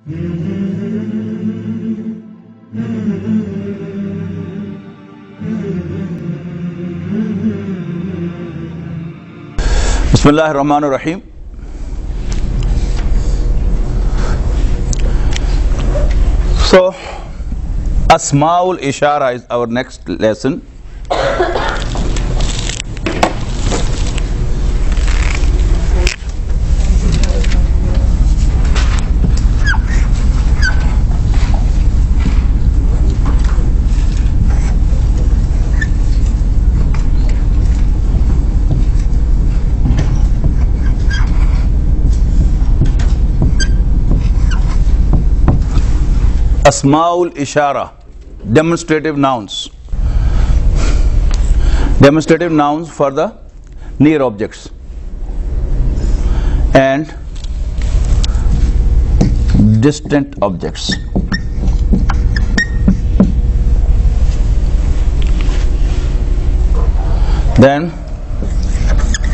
Bismillahirrahmanirrahim. So, Asmaul Ishara is our next lesson. Asmaul Ishara, demonstrative nouns. Demonstrative nouns for the near objects and distant objects. Then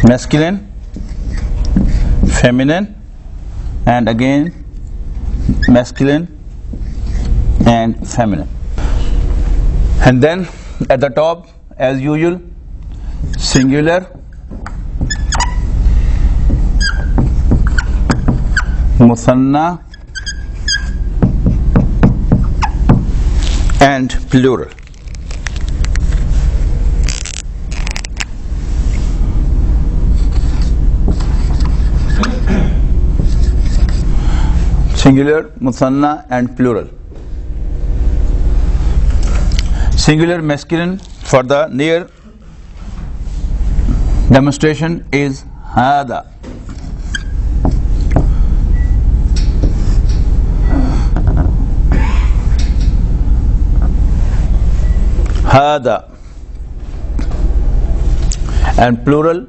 masculine, feminine, and again masculine and feminine. And then at the top, as usual, singular, muthanna, and plural. Singular, muthanna, and plural. Singular masculine for the near demonstration is hada. Hada. And plural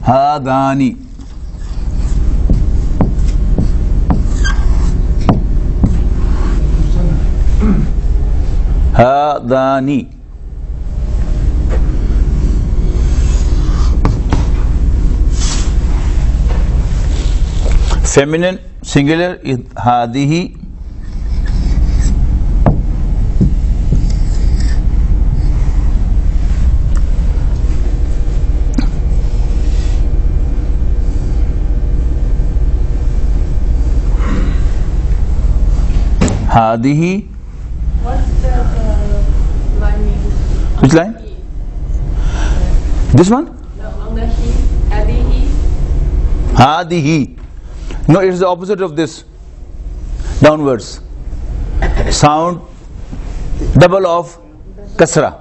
hadani. Hadani. Feminine singular is hadihi. Hadihi. Which line? This one? No, on the he, hadihi. Hadihi. No, it is the opposite of this. Downwards. Sound double of kasra.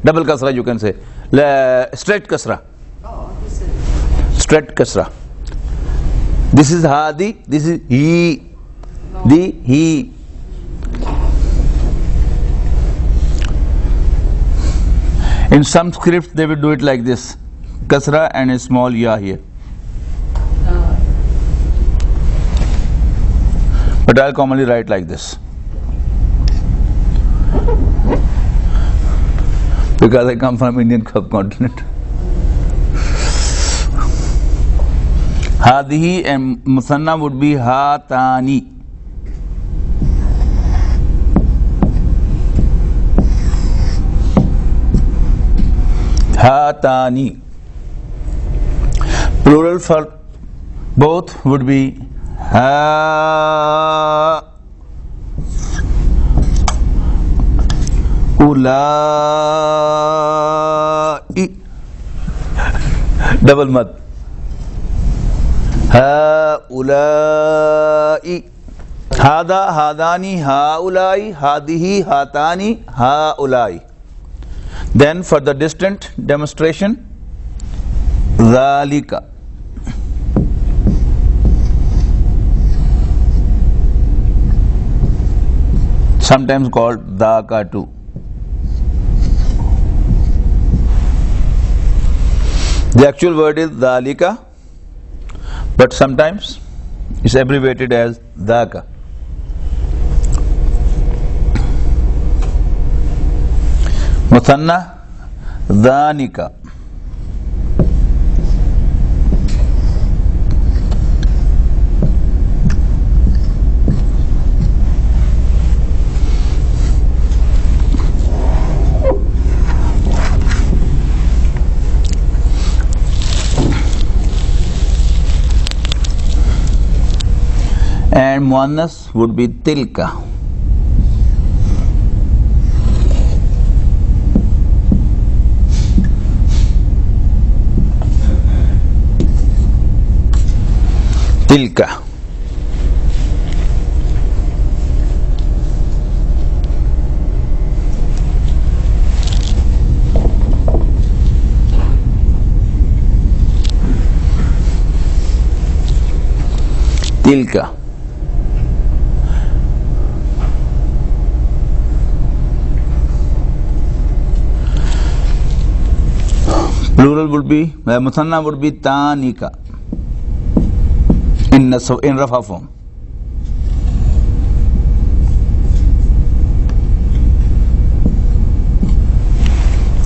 Double kasra you can say. Straight kasra. Straight kasra. This is hadi, this is he. The he. In some scripts they will do it like this, kasra and a small ya here. But I'll commonly write like this, because I come from Indian subcontinent. Hadihi and musanna would be hatani. Hatani. Plural for both would be ha ulai. Double mad. Ha ulai. Hada, hadani, ha ulai, hadihi, hatani, ha ulai. Then for the distant demonstration, dhalika. Sometimes called dhaka too. The actual word is dhalika, but sometimes it's abbreviated as dhaka. Muthanna, dhanika. and muannas would be tilka. Tilka. Tilka. Plural would be, Musanna would be tanika in Rafa form.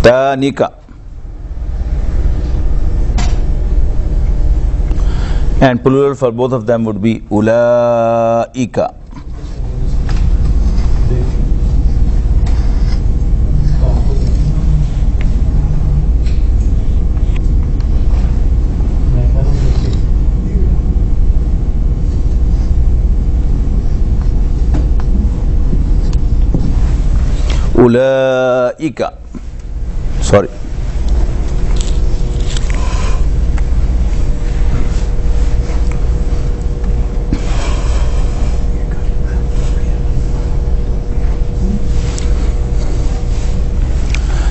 Tanika. And plural for both of them would be ulaika. Ulaika. Sorry.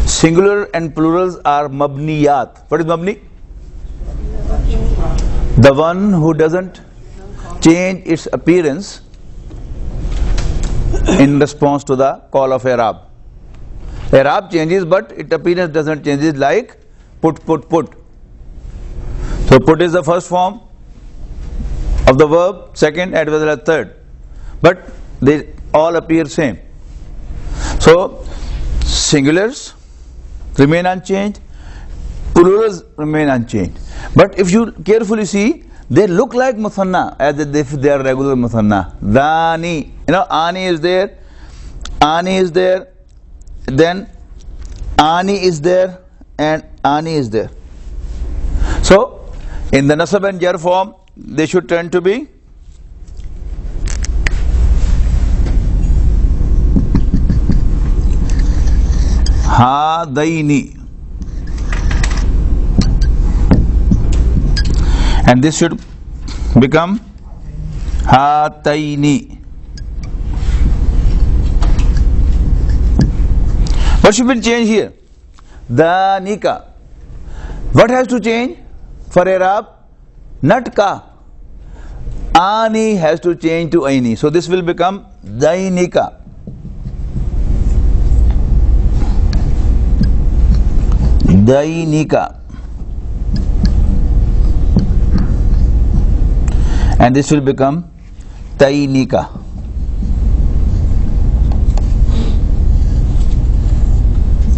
Singular and plurals are mabniyat. What is mabni? The one who doesn't change its appearance in response to the call of i'rab. I'rab changes, but its appearance doesn't change. It's like put. So put is the first form of the verb, second as well as third, but they all appear same. So singulars remain unchanged, plurals remain unchanged. But if you carefully see, they look like musanna as if they are regular musanna. Dani, ani is there, then ani is there, and ani is there. So in the nasab and jar form, they should turn to be hadaini, and this should become hataini. What should be changed here? Danika. What has to change for i'rab? Not ka. Ani has to change to aini. So this will become dainika. Dainika. And this will become tainika.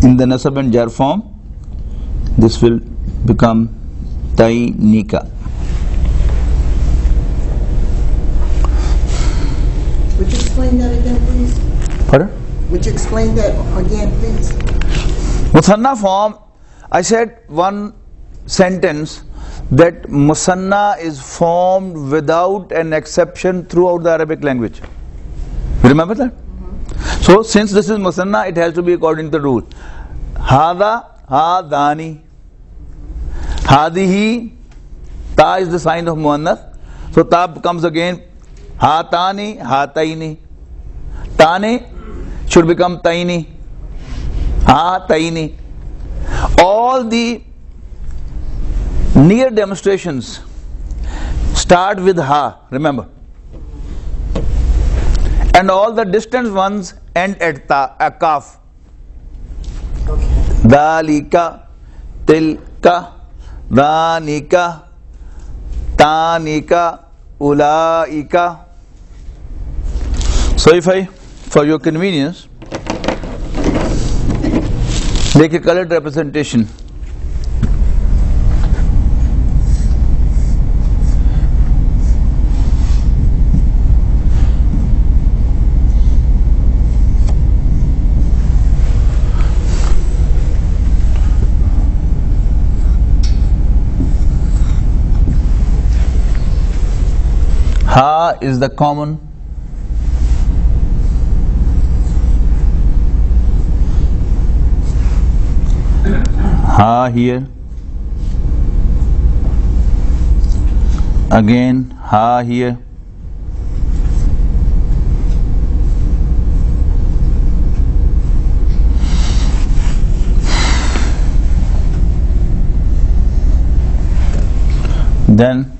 In the nasab and jar form, this will become tainika. Would you explain that again, please? Pardon? Would you explain that again, please? Musanna form, I said one sentence that musanna is formed without an exception throughout the Arabic language. You remember that? So since this is musanna, it has to be according to the rule. Hada, hadani. Hadihi, ta is the sign of muannath. So ta comes again. Hatani, hataini. Tane should become taini. Hataini. All the near demonstrations start with ha, remember. And all the distant ones end at ta, a kaf. Dalika, tilka, danika, tanika, ulaika. So if I, for your convenience, make a colored representation. Ha is the common. Ha here. Again ha here. Then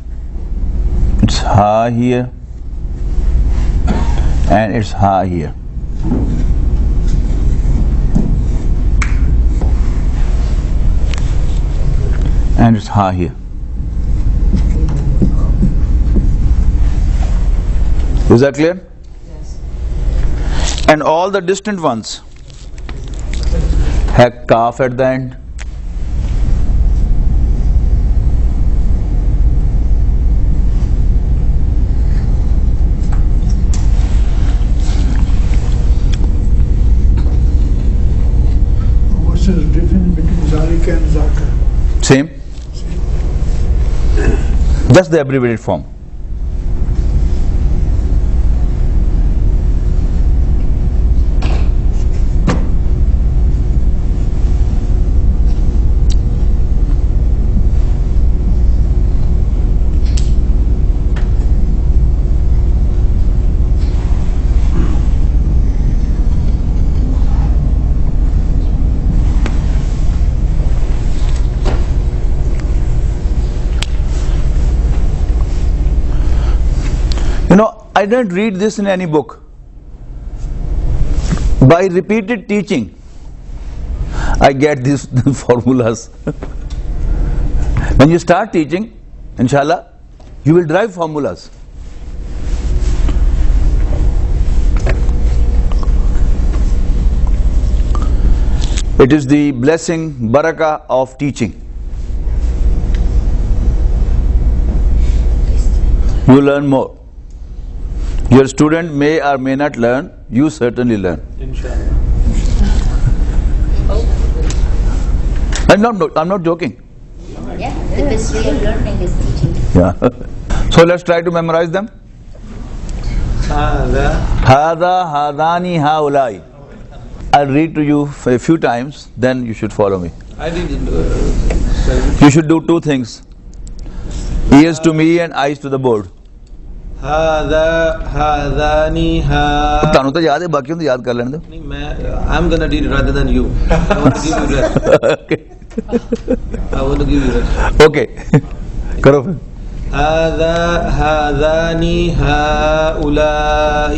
it's ha here and it's ha here. And it's ha here. Is that clear? Yes. And all the distant ones have kaf at the end. What's the difference between Zalika and Zaka? Same. Just the abbreviated form. You know, I didn't read this in any book. By repeated teaching, I get these formulas. When you start teaching, inshallah, you will derive formulas. It is the blessing, barakah of teaching. You learn more. Your student may or may not learn, you certainly learn. Inshallah. I'm not joking. Yeah, the best way of learning is teaching. Yeah. So let's try to memorize them. Hada. Hada, hadani, haulai. I'll read to you a few times, then you should follow me. I didn't. You should do two things. Ears to me and eyes to the board. Hada, hadani, ha. ਤੁਹਾਨੂੰ ਤਾਂ ਯਾਦ ਹੈ, ਬਾਕੀ ਨੂੰ ਯਾਦ ਕਰ ਲੈਣ ਦਿਓ. नहीं, I'm gonna read it rather than you. I want to give you rest. Okay. I want to give you rest. Okay. करो फिर. هذا هذان هؤلاء.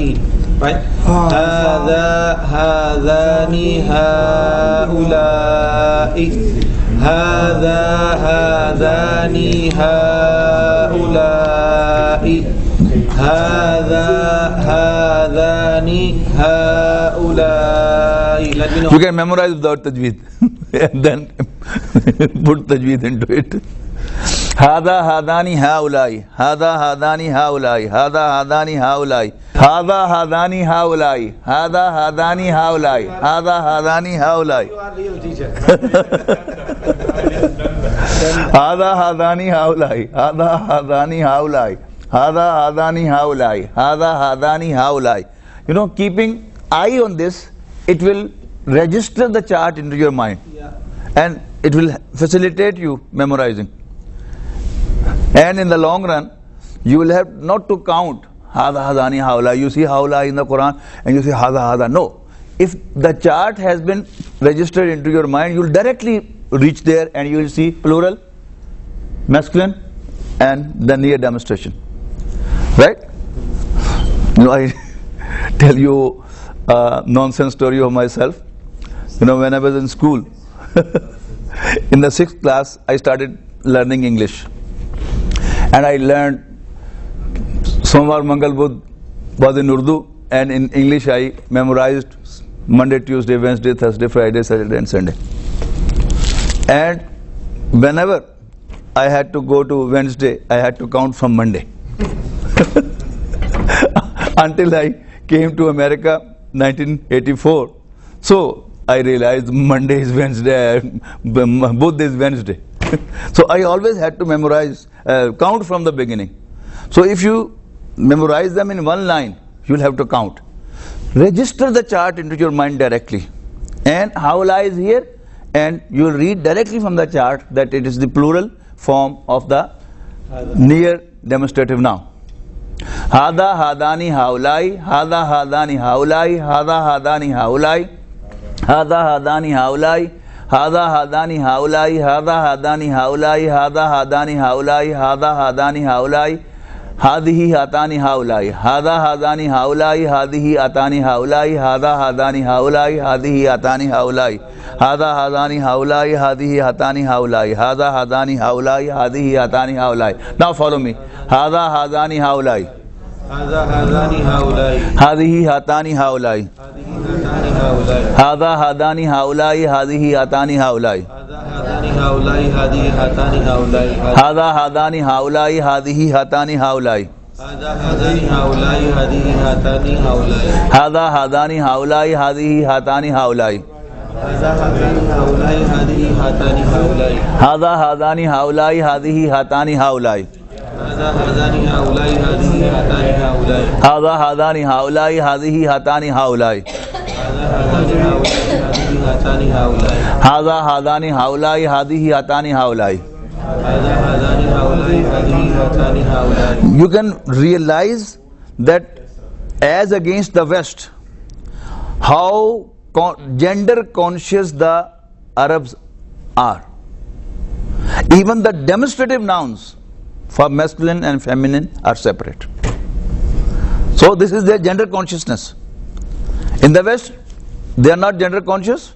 Right? هذا هذان هؤلاء. هذا هذان هؤلاء. هذا هذان هؤلاء. Let me know. You can memorize without tajweed and then put tajweed into it. Hada hadani haulai. Hada hadani haulai. Hada hadani haulai. Hada hadani haulai. Hada hadani haulai. Hada hadani haulai. You are real teacher. Hada hadani haulai. Hada hadani haulai. Hada hadani haulai. Hada hadani haulai. You know, keeping eye on this, it will register the chart into your mind. Yeah. And it will facilitate you memorizing. And in the long run, you will have not to count hada hadani haula. You see haula in the Quran and you say hada hada. No. If the chart has been registered into your mind, you will directly reach there and you will see plural, masculine, and the near demonstration. Right? You know, I tell you a nonsense story of myself. You know, when I was in school, in the 6th class, I started learning English. And I learned Somar, Mangal, Budh was in Urdu, and in English I memorized Monday, Tuesday, Wednesday, Thursday, Friday, Saturday and Sunday. And whenever I had to go to Wednesday, I had to count from Monday. Until I came to America, 1984. So I realized Monday is Wednesday, Budh is Wednesday. So I always had to memorize, count from the beginning. So if you memorize them in one line. You will have to count. Register the chart into your mind directly. And haula is here, and you will read directly from the chart that it is the plural form of the near demonstrative noun. Hada hadani haulai, hada hadani haulai, hada hadani haulai, hada hadani haulai, hada hadani haulai, hada hadani haulai, hada hadani haulai, hada hadani haulai, hadihi hatani haulai, hada hadani haulai, hadihi atani haulai, hada hadani haulai, hadihi atani haulai, hada hadani haulai, hadihi hatani haulai, hada hadani haulai, hadihi atani haulai. Now follow me. Hada hadani haulai, hada hadani haulai, hadihi hatani haulai, hada hadani haulai, hadihi atani haulai, hadani haulai, hadihi hatani haulai, hada hadani haulai, hadihi hatani haulai, hada hadani haulai, hadihi hatani haulai, hada hadani haulai, hadihi hatani haulai, hada hadani haulai, hadihi hatani haulai, hada hadani haulai, hadihi hatani haulai, hada hadani haulai, hadihi hatani haulai, hada hadani haulai, hadihi hatani haulai, hada hadani haulai, hadihi hatani haulai, hada hadani haulai, hadihi hatani haulai. hada hadani haulai, hadihi hatani haulai. You can realize that as against the West, how gender conscious the Arabs are. Even the demonstrative nouns for masculine and feminine are separate. So this is their gender consciousness. In the West, they are not gender conscious.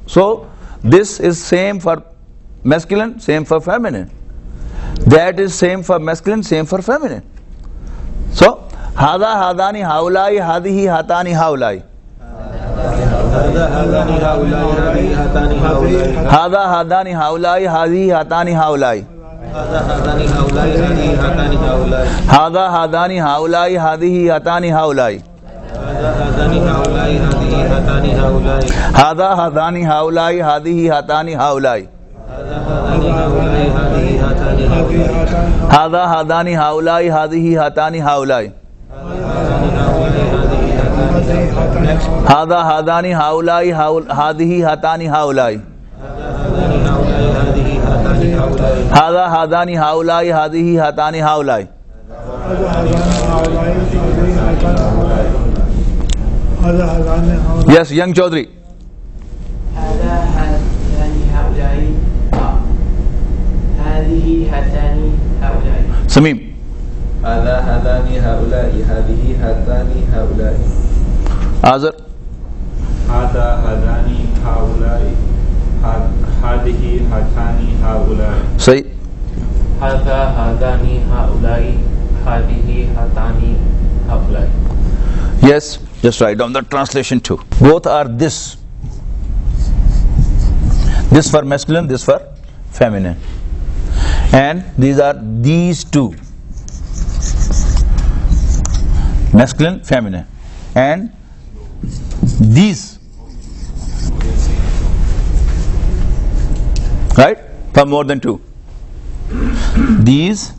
So this is same for masculine, same for feminine. That is same for masculine, same for feminine. So hada hadani haulai, hadihi hatani haulai, hada hadani haulai, hadihi hatani haulai, hada hadani haulai, hadihi hatani haulai, hada hadani haulai, hadihi hatani haulai, hada hadani haulai, hadihi hatani haulai, hada hadani haulai, hadihi hatani haulai, hada hadani haulai, hadihi hatani haulai, hada hadani haulai, hadihi hatani haulai, hada hadani haulai, hadihi hatani haulai, hada hadani haulai, hadihi hatani haulai, hada hadani haulai, hadihi hatani haulai. Yes, young Chaudhary. هذا هاتان هؤلاء هذه هاتان هؤلاء Samim. hada hadani haulai, hadihi hatani haulai, Azar. hada hadani haulai, hadihi hatani haulai. Say. هذا هذان هؤلاء هذه هاتان هؤلاء. Yes, just write down the translation too. Both are this. This for masculine, this for feminine. And these are these two. Masculine, feminine. And these. Right? For more than two. These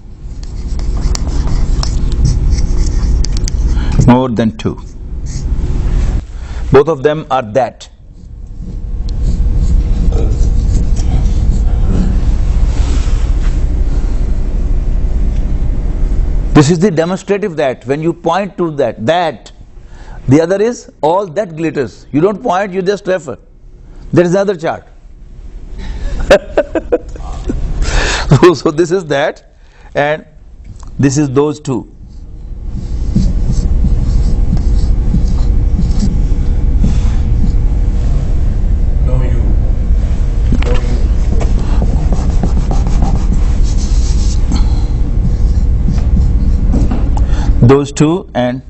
more than two. Both of them are that. This is the demonstrative that. When you point to that, that. The other is all that glitters. You don't point, you just refer. There is another chart. So this is that, and this is those two. Those two and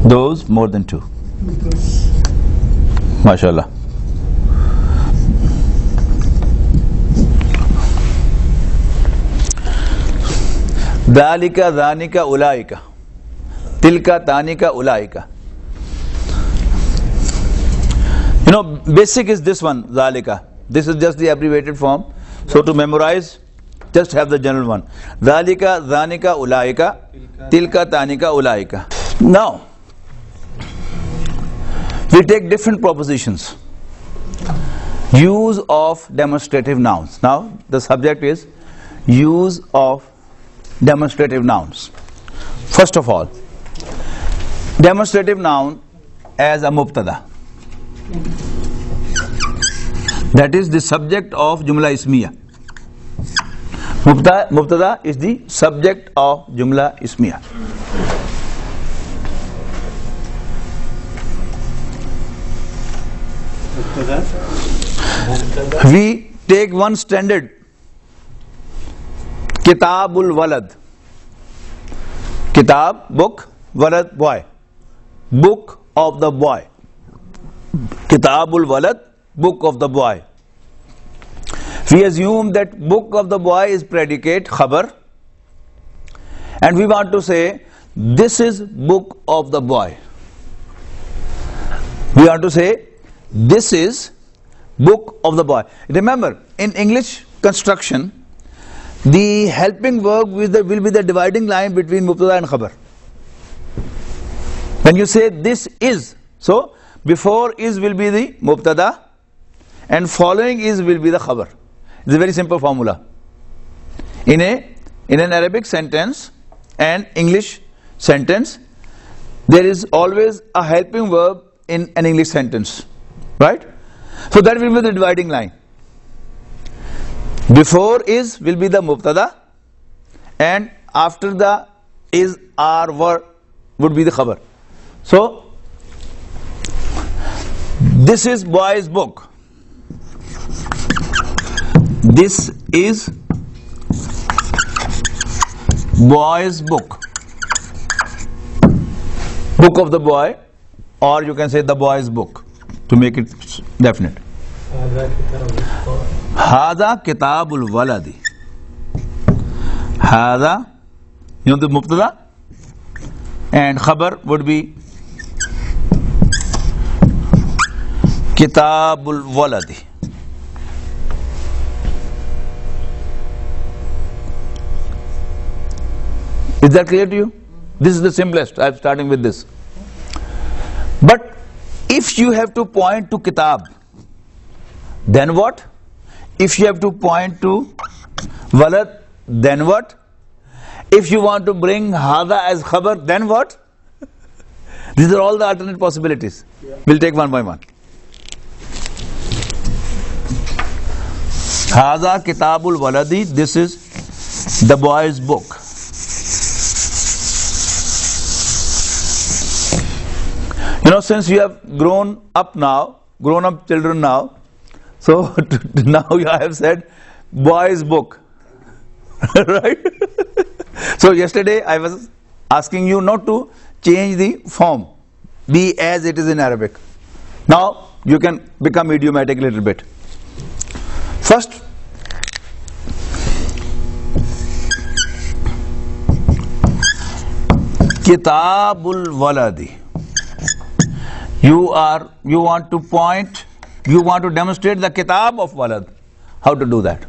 those more than two. MashaAllah. Dhalika, dhanika, ulaika. Tilka, tanika, ulaika. You know, basic is this one, dhalika. This is just the abbreviated form. So to memorize, just have the general one. Dhalika, dhanika, ulaika, tilka, tanika, ulaika. Now, we take different propositions. Use of demonstrative nouns. Now, the subject is use of demonstrative nouns. First of all, demonstrative noun as a mubtada. That is the subject of Jumla Ismiya. Mubtada is the subject of Jumla Ismiya. We take one standard. Kitabul Walad. Kitab, book, Walad, boy. Book of the boy. Kitabul Walad, book of the boy. We assume that book of the boy is predicate, khabar, and we want to say this is book of the boy. We want to say this is book of the boy. Remember, in English construction, the helping verb will be the dividing line between mubtada and khabar. When you say this is, so before is will be the mubtada and following is will be the khabar. It's a very simple formula. In an Arabic sentence and English sentence, there is always a helping verb in an English sentence, right? So that will be the dividing line. Before is will be the mubtada and after the is or were would be the khabar. So this is boy's book. This is boy's book. Book of the boy, or you can say the boy's book to make it definite. Hada kitabul waladi. Hada, you know the mubtada, and khabar would be kitabul waladi. Is that clear to you? This is the simplest. I am starting with this. But if you have to point to kitab, then what? If you have to point to walad, then what? If you want to bring hada as khabar, then what? These are all the alternate possibilities. We'll take one by one. Hada kitabul waladi. This is the boy's book. You know, since you have grown up children now, so now I have said boy's book, right? So yesterday I was asking you not to change the form, be as it is in Arabic. Now you can become idiomatic a little bit. First, Kitabul Waladi. You want to demonstrate the kitab of walad. How to do that?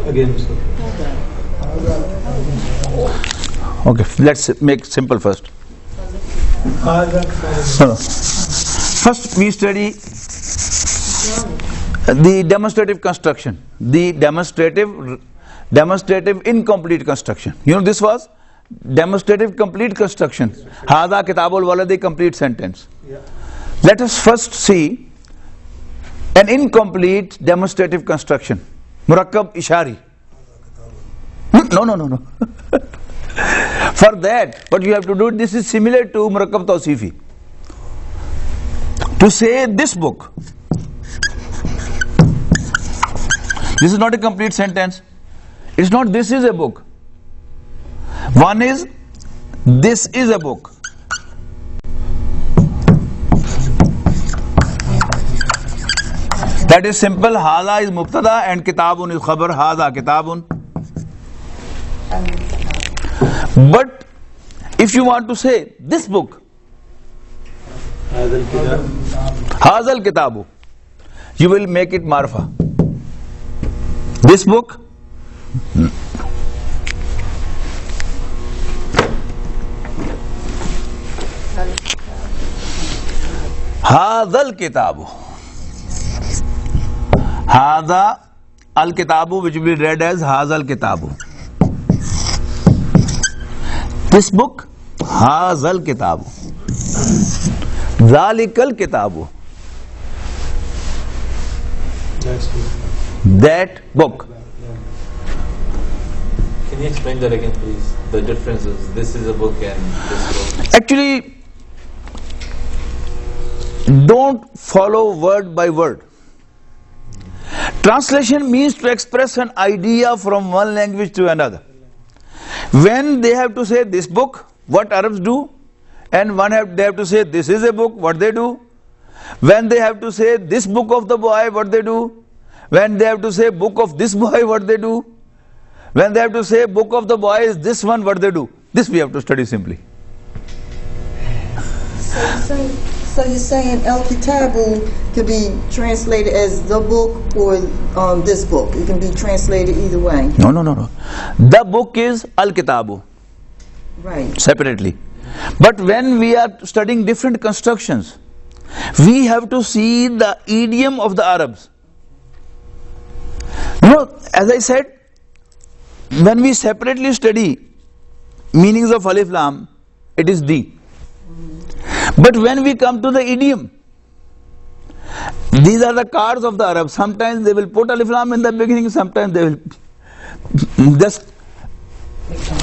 Again, sir. Okay, let's make simple first. First we study the demonstrative construction, the demonstrative incomplete construction. You know, this was demonstrative complete construction. Hada kitabul waladi, complete sentence. Let us first see an incomplete demonstrative construction. Murakkab ishari. No. For that, what you have to do, this is similar to Murakkab tawsifi. To say this book, this is not a complete sentence. It's not this is a book. One is this is a book. That is simple. Hada is mubtada and kitabun is khabar. Hada kitabun. But if you want to say this book, Hazal kitabu, you will make it marfa. This book, Hadal Kitabu. Hada al Kitabu, which will be read as Hazal Kitabu. This book, Hazal Kitabu. Zalikal Kitabu. That book. Can you explain that again, please? The differences. This is a book and this book. Actually, don't follow word by word. Translation means to express an idea from one language to another. When they have to say this book, what Arabs do, and they have to say this is a book, what they do. When they have to say this book of the boy, what they do. When they have to say book of this boy, what they do. When they have to say book of the boy is this one, what they do. This we have to study simply. So you're saying El Kitabu can be translated as the book or this book? It can be translated either way. No. The book is Al Kitabu. Right. Separately. But when we are studying different constructions, we have to see the idiom of the Arabs. As I said, when we separately study meanings of Alif Lam, it is D. But when we come to the idiom, these are the cards of the Arabs. Sometimes they will put Alif Lam in the beginning, sometimes they will just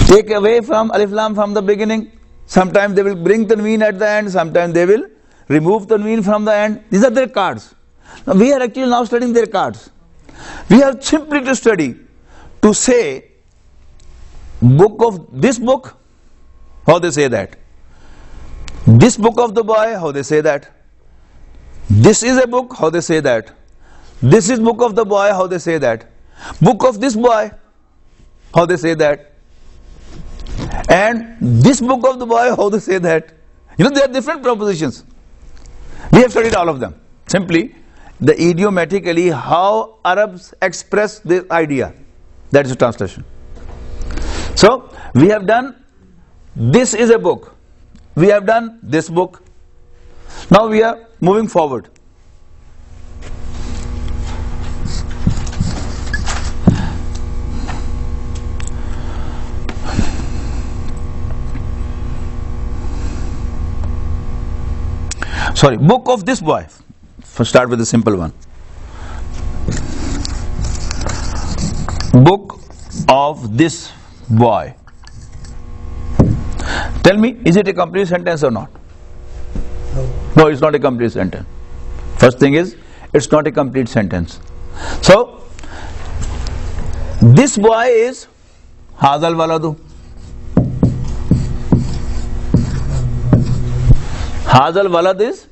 take away from Alif Lam from the beginning. Sometimes they will bring Tanween at the end, sometimes they will remove Tanween from the end. These are their cards. Now, we are actually now studying their cards. We have simply to study, to say, book of this book, how they say that. This book of the boy, how they say that. This is a book, how they say that. This is book of the boy, how they say that. Book of this boy, how they say that. And this book of the boy, how they say that. There are different propositions. We have studied all of them. Simply, the idiomatically how Arabs express this idea. That is the translation. So, we have done, this is a book. We have done this book. Now we are moving forward. Sorry, book of this boy. First start with the simple one. Book of this boy. Tell me, is it a complete sentence or not? No, it's not a complete sentence. First thing is, it's not a complete sentence. So, this boy is Hazal Waladu. Hazal Walad is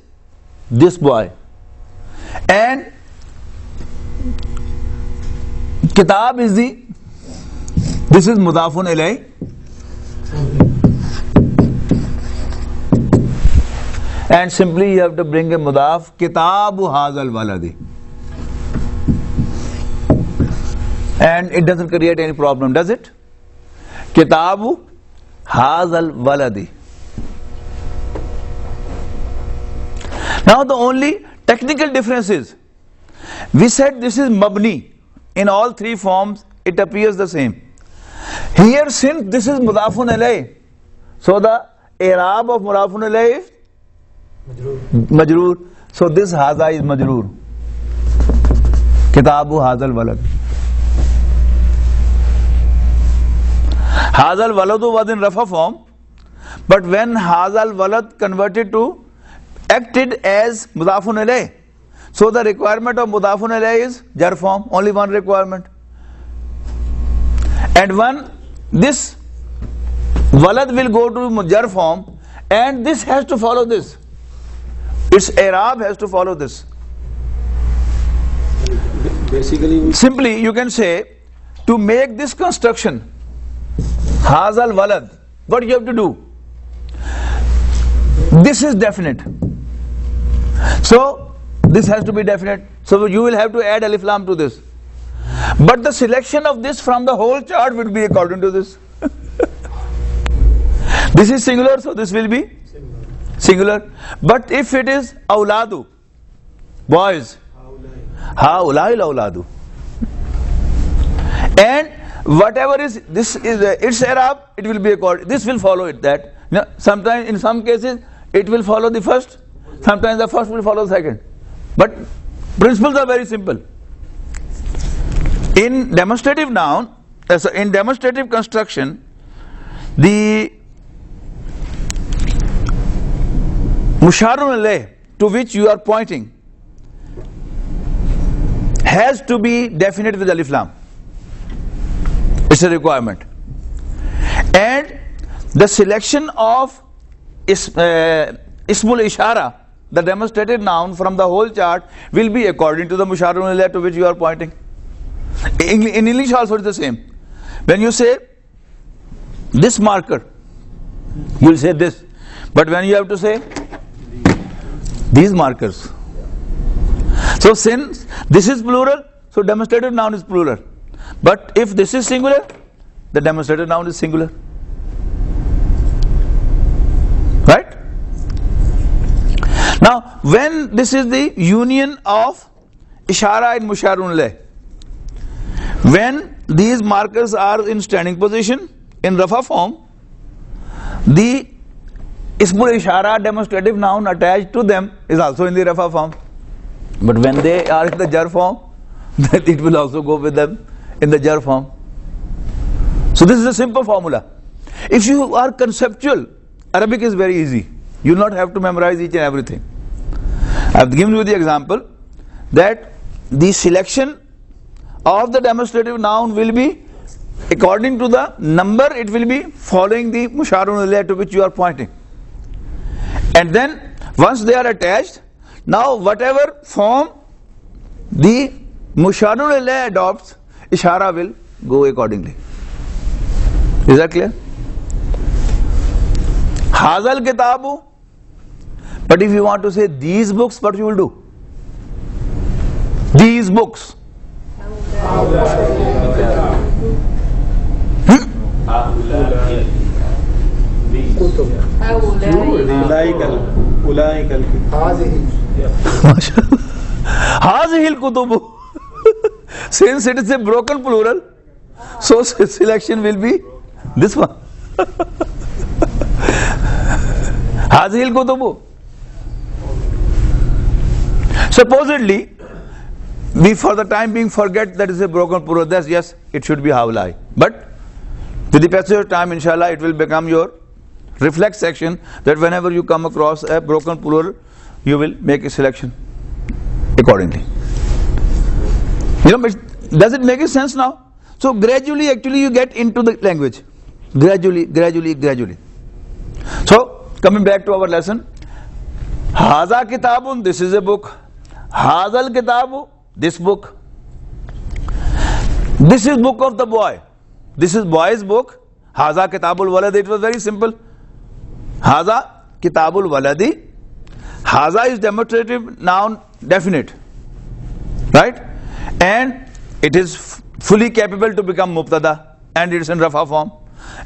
this boy. And Kitab is this is Mudafun Ilay. And simply you have to bring a mudaf, Kitabu Hazal Waladi. And it doesn't create any problem, does it? Kitabu Hazal Waladi. Now the only technical difference is, we said this is Mabni. In all three forms, it appears the same. Here, since this is Mudafun Ilay, so the i'rab of Mudafun Ilay is Majroor. So this Haza is Majroor. Kitabu Hazal Walad. Hazal Waladu was in Rafa form, but when Hazal Walad converted to acted as Mudafun Ilay, so the requirement of Mudafun Ilay is Jar form, only one requirement. And when this Walad will go to Jar form, and this has to follow this. Its i'rab has to follow this. Basically, simply you can say, to make this construction Hazal Walad, what you have to do? This is definite. So this has to be definite. So you will have to add alif lam to this. But the selection of this from the whole chart will be according to this. This is singular, so this will be singular. But if it is awladu, boys, haulai awladu, and whatever is this is its Arab, it will be according. This will follow it. That sometimes in some cases it will follow the first, sometimes the first will follow the second. But principles are very simple. In demonstrative noun, in demonstrative construction, the musharun alayh to which you are pointing has to be definite with alif lam. It's a requirement. And the selection of ismul ishara, the demonstrated noun from the whole chart, will be according to the musharun alayh to which you are pointing. In English also it's the same. When you say this marker, you will say this. But when you have to say these markers, so since this is plural, so demonstrative noun is plural. But if this is singular, the demonstrative noun is singular. Right? Now, when this is the union of ishara and musharun alayh, when these markers are in standing position in rafa form, the ismul ishara demonstrative noun attached to them is also in the rafa form. But when they are in the jar form, then it will also go with them in the jar form. So this is a simple formula. If you are conceptual, Arabic is very easy. You will not have to memorize each and everything. I have given you the example that the selection of the demonstrative noun will be according to the number, it will be following the musharun alayh to which you are pointing. And then once they are attached, now whatever form the musharun alayh adopts, ishara will go accordingly. Is that clear? Hazal kitabu. But if you want to say these books, what you will do? These books. Hazihil kutubu. Since it is a broken plural, so selection will be this one. Hazihil kutubu. Supposedly, we for the time being forget that is a broken plural. That's yes, it should be haulai. But with the passage of time, inshallah, it will become your reflex section that whenever you come across a broken plural, you will make a selection accordingly. You know, but does it make sense now? So gradually, actually, you get into the language. Gradually. So coming back to our lesson, Haza kitabun, this is a book. Hazal kitabu, this book. This is book of the boy. This is boy's book. Haza kitabul walad. It was very simple. Haza kitabul waladi. Haza is demonstrative noun definite. Right? And it is fully capable to become mubtada. And it is in rafa form.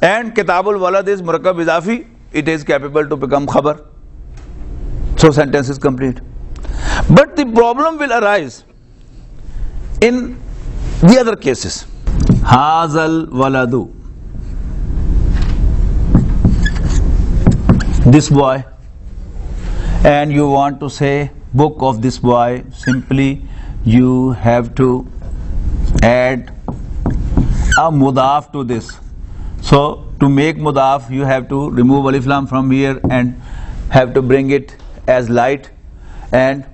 And kitabul walad is murakkab idafi. It is capable to become khabar. So sentence is complete. But the problem will arise in the other cases. Hazal waladu. This boy. And you want to say book of this boy. Simply you have to add a mudaf to this. So to make mudaf, you have to remove alif lam from here and have to bring it as light, and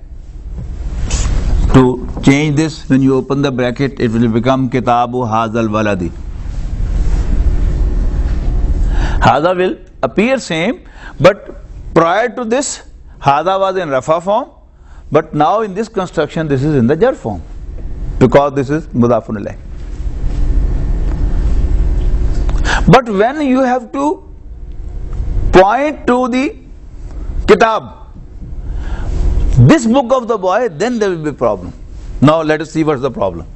to change this, when you open the bracket, it will become kitabu hazal waladi. Haza will appear same, but prior to this, Haza was in rafa form, but now in this construction, this is in the jar form, because this is mudafun ilayh. But when you have to point to the kitab, this book of the boy, then there will be a problem. Now let us see what's the problem.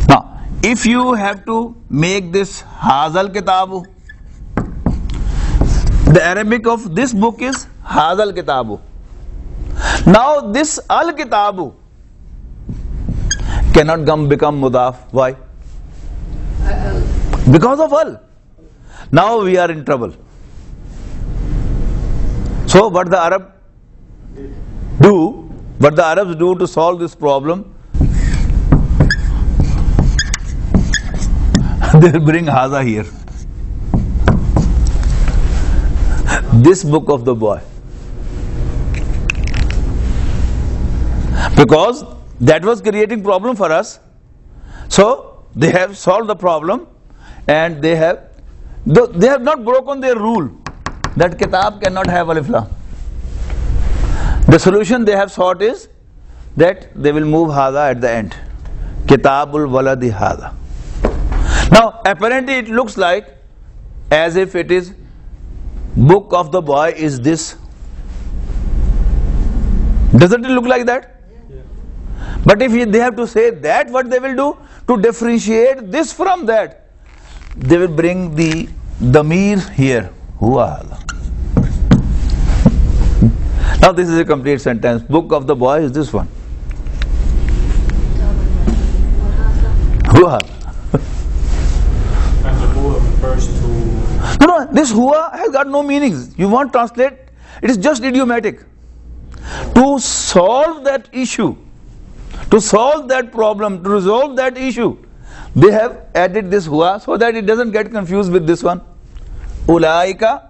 Now, if you have to make this Hazal Kitabu, the Arabic of this book is Hazal Kitabu. Now this Al Kitabu cannot become Mudaf. Why? Because of Al. Now we are in trouble. So what the Arabs do to solve this problem, they will bring Haza here. This book of the boy. Because that was creating problem for us. So they have solved the problem, and they have not broken their rule that Kitab cannot have Alif Lam. The solution they have sought is that they will move Hada at the end. Kitabul Waladi Hada. Now apparently it looks like as if it is book of the boy is this. Doesn't it look like that? But if they have to say that, what they will do to differentiate this from that, they will bring the damir here. Huwa hada. Now this is a complete sentence. Book of the boy is this one. Huwa hada. And the huwa refers to... No, this huwa has got no meanings. You won't translate. It is just idiomatic. To solve that issue, to solve that problem, to resolve that issue, they have added this huwa so that it doesn't get confused with this one. Ulaika.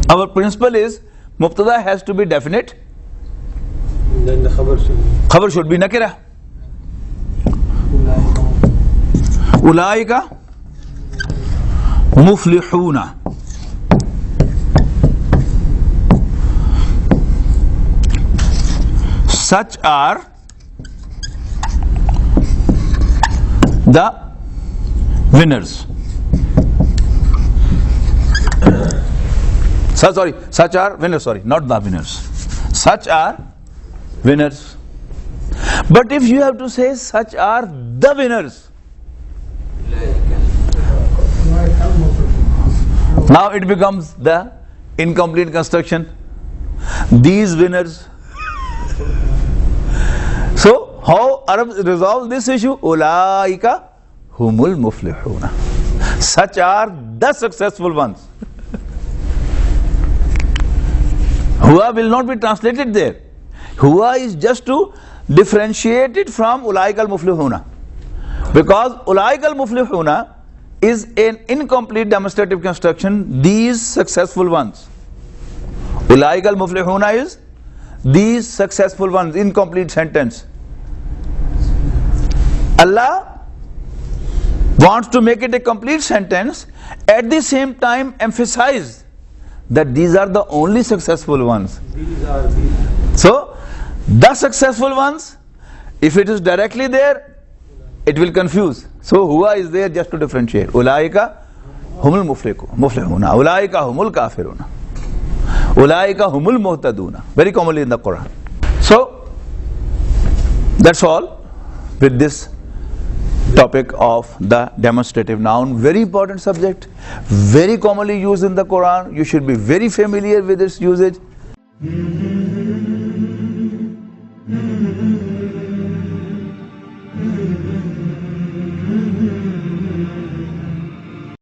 Our principle is Mubtada has to be definite. Then the Khabar should be nakira. Ulaika muflihuna. Such are the winners. Such are winners, not the winners. Such are winners. But if you have to say such are the winners, now it becomes the incomplete construction. These winners. So how Arabs resolve this issue? Ulaika humul muflihuna. Such are the successful ones. Huwa will not be translated there. Huwa is just to differentiate it from Ulaika al-muflihuna. Because Ulaika al-muflihuna is an incomplete demonstrative construction. These successful ones. Ulaika al-muflihuna is these successful ones, incomplete sentence. Allah wants to make it a complete sentence, at the same time emphasize that these are the only successful ones. So the successful ones, if it is directly there, it will confuse. So huwa is there just to differentiate. Ulaika humul muflihuna, ulaika humul kafiruna, ulaika humul muhtaduna. Very commonly in the Quran. So that's all with this topic of the demonstrative noun. Very important subject, very commonly used in the Quran. You should be very familiar with its usage.